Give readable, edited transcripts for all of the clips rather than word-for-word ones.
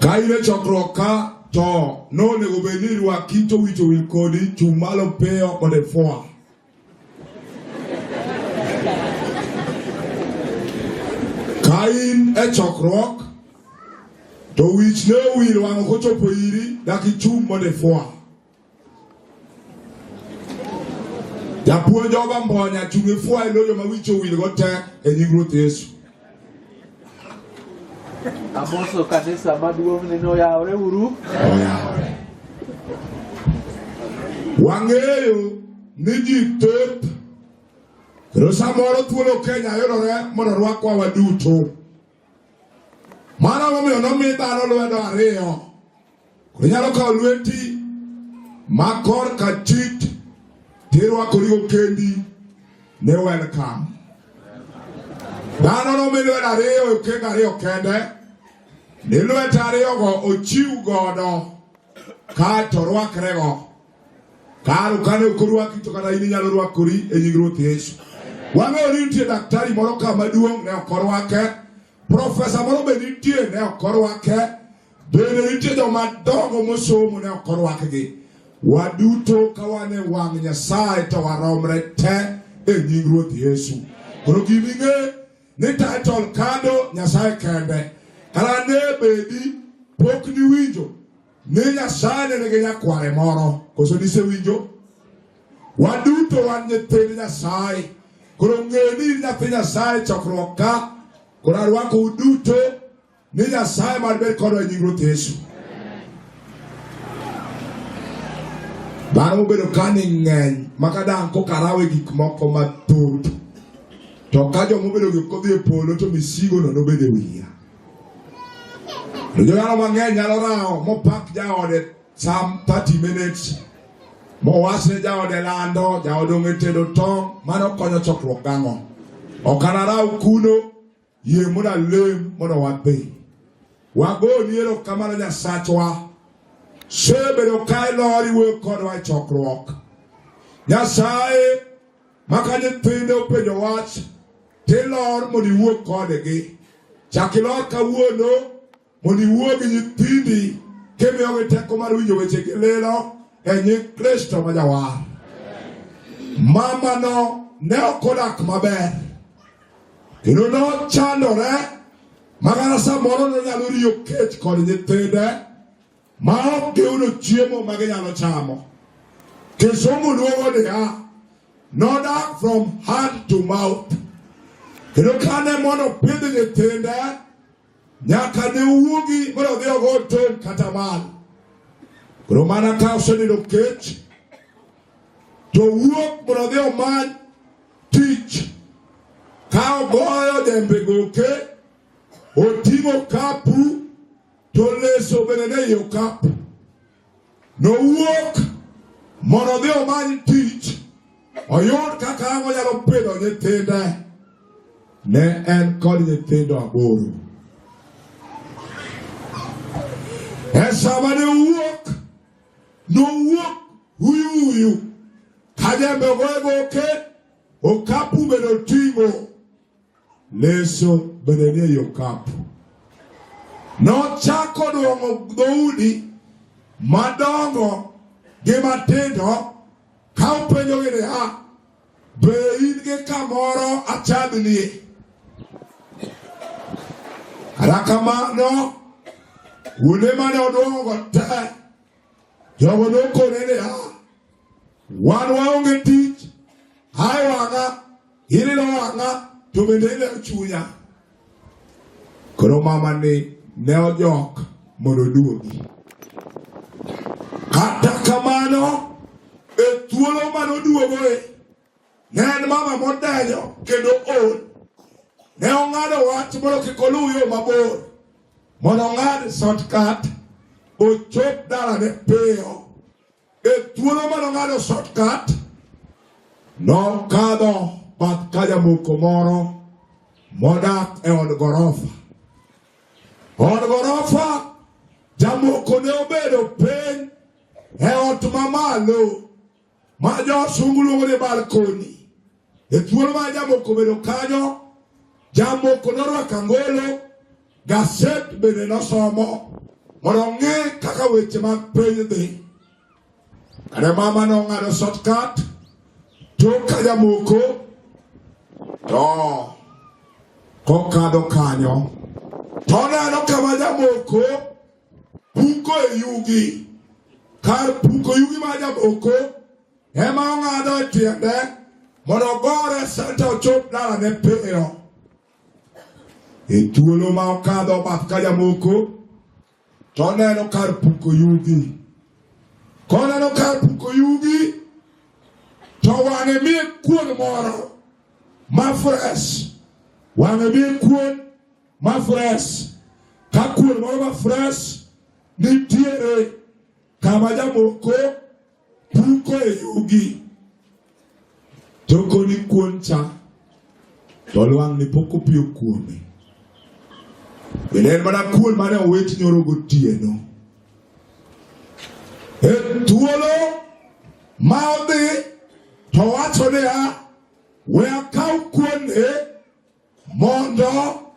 Kaile chokroka to no nego beni rwa kito wicho wilkodi chumalo peo mode foa. Kain e chokrok to wich ne wil wang kocho poiri daki chum mode foa. Japuo joba mbonya chunge foa iloyo mawicho wil gote enyigro Yesu. Amoso kanisa maduong' neno yaore uru. Wangeyo niji tep. Rosa moro tuolo Kenya yorore mono rwakwa waduto. Mana momiyo nomi dhano lwedo ariyo. Kunyalo kawo lweti makor kachit tirwakori kendi ne welcome. Dhano nomi lwedo ariyo okega ariyo kende. Ni lwet ariyo go ochiw godo kato rwakre go. Karu kane ukorwaki to kata ini nyalo rwakori e nying Ruoth Yesu. Wang'eyo ni nitie daktari moro ka maduong' ne okorwake, profesa moro be nitie ne okorwake, bende nitie joma dongo mosomo ne okorwakgi. Waduto ka wan e wang' Nyasaye to waromre te e nying Ruoth Yesu. Koro giming'e ni title kado Nyasaye kende. Kara ne bedi pok ni winjo ni Nyasaye nigi nyakware moro. Koso nise winjo? Waduto wan nyithind Nyasaye. Koro ng'eni nyathi Nyasaye chokruok ka. Koro arwako uduto ni Nyasaye madbed kodwa e nying Ruoth Yesu. Dhano mobedo ka ni ng'eny makadang' kokarawe gik moko mathoth. To ka jomo bedo gi kodhi e polo to misigo no nobedo e wiya. Jogano mang'eny nyalo rao mopak jaode some 30 minutes. Mowasne jaode lando, jaode ong'etedo tong', mano konyo chokruok gang'o. Okanarau kuno, yie moda lem moda wadhi. Wagoni erokamano Nyasachwa. Sebedo kai lori wuoyo kodwa e chokruok. Nyasaye maka nyithinde openjo wach, tilor mondo iwuo kodgi. Chak ilor kawuono mondo iwuo gi nyithindi kimiyogi teko mar winjo weche gi lilo e nying Kristo ma Jawar. Mama no ne okodak maber. Kendo nochandore makata samoro nonyalo riyo kech kod nyithinde ma ok giyudo chiemo ma ginyalo chamo. Kisomo luongo niya, nodak from hand to mouth. Kendo kane mondo pidh nyithinde nyaka ne uwuogi mondo odhi ogo tong' kata mal. Koro mana ka osenindo kech to wuok mondo odhi omany tich. Ka ogoyo dembe goke, oting'o kapu, to leso bende ne ei okapu. Nowuok mondo odhi omany tich, oyud kaka ang' onyalo pidho nyithinde. Ne en kod nyithindo 8. Sama ne uwuok, nowuok huyu ka dembe ogoye goke, okapu bende oting'o, leso bende nie ei okapu. Nochako duong'o dhoudi madongo gi matindo ka openjogi niya, be in gi kamoro achadhnie? Kata kamano, kuonde mane oduong'o go te, jogo nokone niya, wan waonge tich, hai wang'a, ililo wang'a, to bende ileo chunya. Koro mama ni ne ojok mondo oduogi. Kata kamano, e thuolo manoduogoe, ne en mama modenyo kendo ol. Ne ong'ado wach mondo kik oluw yo mabor, mondo ong'ad shortcut, ochop dalane piyo. E thuolo mane ong'ado shortcut, nokadho bath ka jamoko moro modak e od gorofa. Od gorofa, jamoko ne obedo piny e ot mamalo ma josungu luongo ni balkoni. E thuolo ma jamoko obedo kanyo, jamoko norwako angolo, gaset bende nosomo, Moronge kaka weche mag penj dhi. Kane mama no ng'ado shortcut tok ka jamoko to kokadho kanyo to neno kama jamoko puko e yugi. Kar puko yugi ma jamoko ema ong'ado e tiende mondo gore senta ochop dala ne piyo. E thuolo ma okadho bath ka jamoko to neno kar puko yugi. Koneno kar puko yugi to wang'e miye kuon moro ma fresh. Wang'e miye kuon ma fresh. Ka kuon moro ma fresh nitiere kama jamoko puko e yugi. Toko ni kuon cha to lwang' ni pok opiyo kuome. Bende en mana kuon mane owet nyoro gotieno. E thuolo ma odhi to wacho niya, we akaw kuon mondo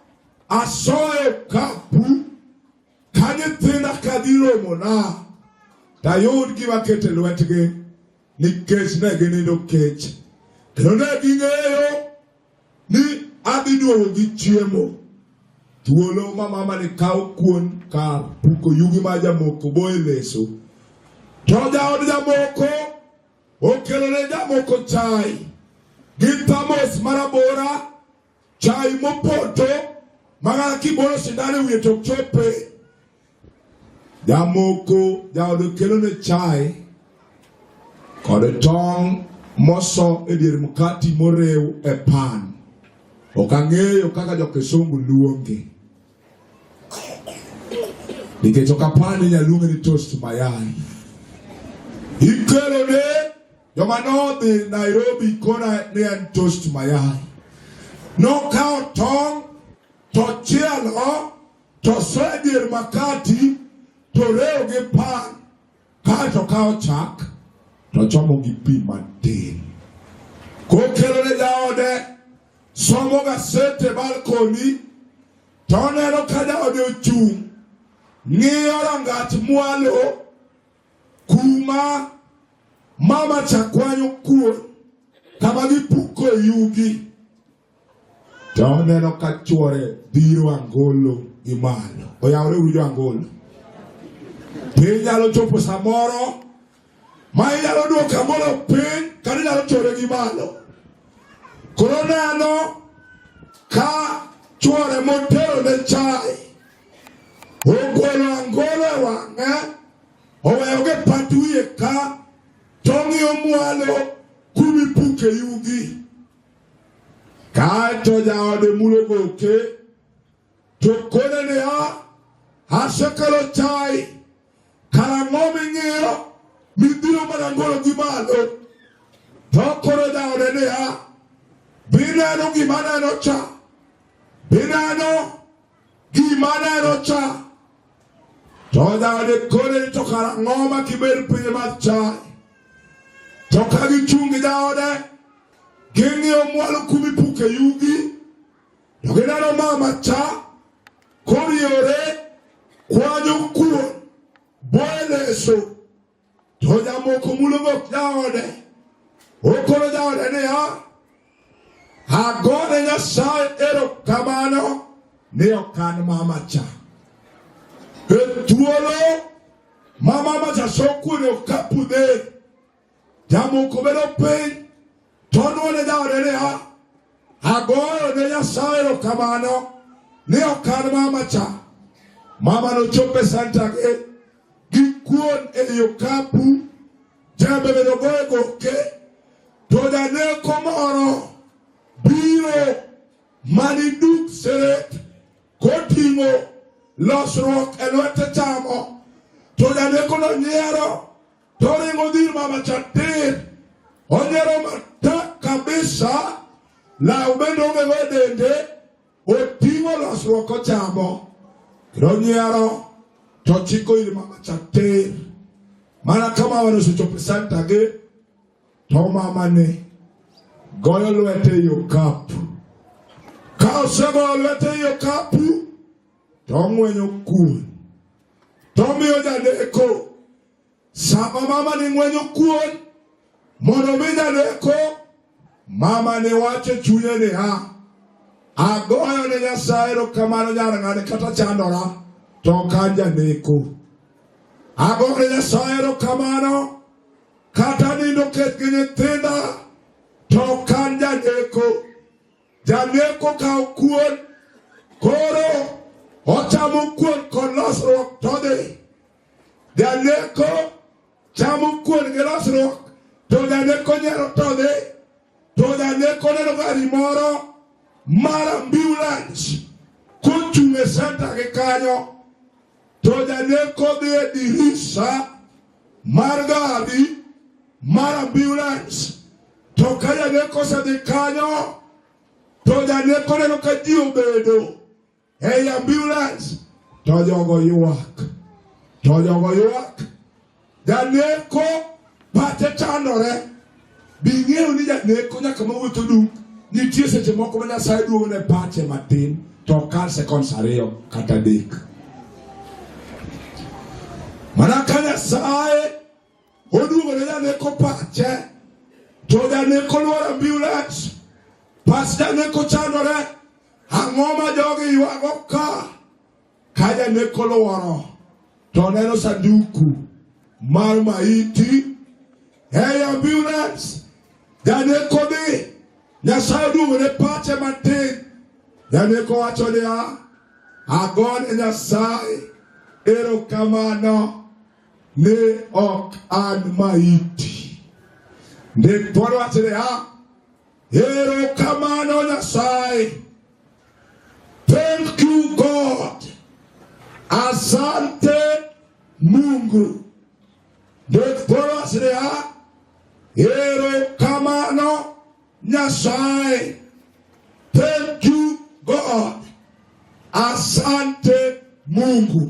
asoye okapu ka nyithinda kadhi romona tayud gima kete lwetgi nikech ne ginindo kech. Kendo ne ging'eyo ni adhi duogo gi chiemo. Thuolo ma mama ni kaw kuon kar puko yugi ma jamoko boye leso. To jaod jamoko okelo ne jamoko chai gi thamos marabora, chai mopoto magana kibolo sindane wiye tok chope. Jamoko jaod okelo ne chai kod tong' moso e dier mkati morew e pan. Okang'eyo kaka jokisungu luonge nikech okapani nyaluonge ni toast mayai. Ikelo ne joma nodhi Nairobi kona ne en toast mayai. Nokawo tong' to chielo to soe dier makati to rew gi pan kaeto kawo chak to chomo gi pi matin. Kokelo ne jaode somo gasete balkoni to neno ka jaode ochung' ng'iyo rangach mwalo kuma mama chakwanyo kuon kama gipuko e yugi. To neno ka chwore dhiro angolo gi malo. Oyawre winjo angolo. Piny nyalo chopo samoro ma inyalo duoka angolo piny kadi nyalo chwore gi malo. Koro neno ka chwore motero ne chai ogolo angolo e wang'e, oweyo ge pat wiye ka to ng'iyo mwalo kumi puke yugi. Kaeto jaode mulo goke to kone niya, asekelo chai karang'o ming'iyo midhiro mana angolo gi malo. To koro jaode niya, bineno gima neno cha, bineno gima neno cha. To jaode kone to karang'o ma kiber piny mar chai. To ka gichungi jaode ging'iyo mwalo kumi puke yugi. To gineno mama cha koriore kwanyo kuon boye leso. To jamoko mulo gok jaode. Okoro jaode niya, agone Nyasaye erokamano ni okan mama cha. E thuolo ma mama cha sokuone okapu dhe jamoko bedo piny to nuone jaode niya, agoyo ne Nyasaye erokamano ni okan mama cha. Mama no chope santa gi kuon e okapu jambe bedo goyo goke. To janeko moro biro mani duk seret koting'o losruok e lwete chamo. To janeko no nyiero to ringo dhir mama cha tir. Onyiero matek kabisa, law bende onge go dende, oting'o losruok ochamo. Kendo nyiero to chiko ir mama cha tir. Mana kama wanosechopo santa gi to mama ni goyo lwete e okapu. Ka osegoyo lwete e okapu to ong'wenyo kuon. tomiyo janeko. Sama mama ni ngwenyo kuon, mondo mi janeko, mama ni wache chunye ni ha. Agoyo ne Nyasaye erokamano nyarang'ane kata chandora, to kan janeko. Agoyo ne Nyasaye erokamano, kata nindo ket gi nyithinda, to kan janeko. Janeko kao kuon, koro ochamo kuon kod losruok to dhi. Janeko chamo kuon gi losruok, to janeko nyero to dhi. To janeko neno gari moro mar ambulance kochung' e senta gi kanyo. To janeko dhi e dirisa mar gari mar ambulance. To ka janeko osedhi kanyo, to janeko neno ka ji obedo ei ambulance. To jogo ywak. To jogo ywak. Janeko pache chandore. Bing'eyo ni janeko nyaka mawuotho duk. Nitie seche moko ma Nyasaye duogo ne pache matin. To kar seconds 2 kata 3. Mana ka Nyasaye oduogo ne janeko pache, to janeko luoro ambulance. Pas janeko chandore. Ang'o ma jogi ywago ka? Ka janeko luoro, to neno sanduku mar maiti ei ambulance. Janeko dhi, Nyasaye oduogo ne pache matin. Janeko wacho niya, agone Nyasaye erokamano ni ok an maiti. Ndik thuon wacho niya, erokamano Nyasaye. Thank you God. Asante Mungu. Ndik thuon wacho niya, erokamano Nyasaye. Thank you God. Asante Mungu.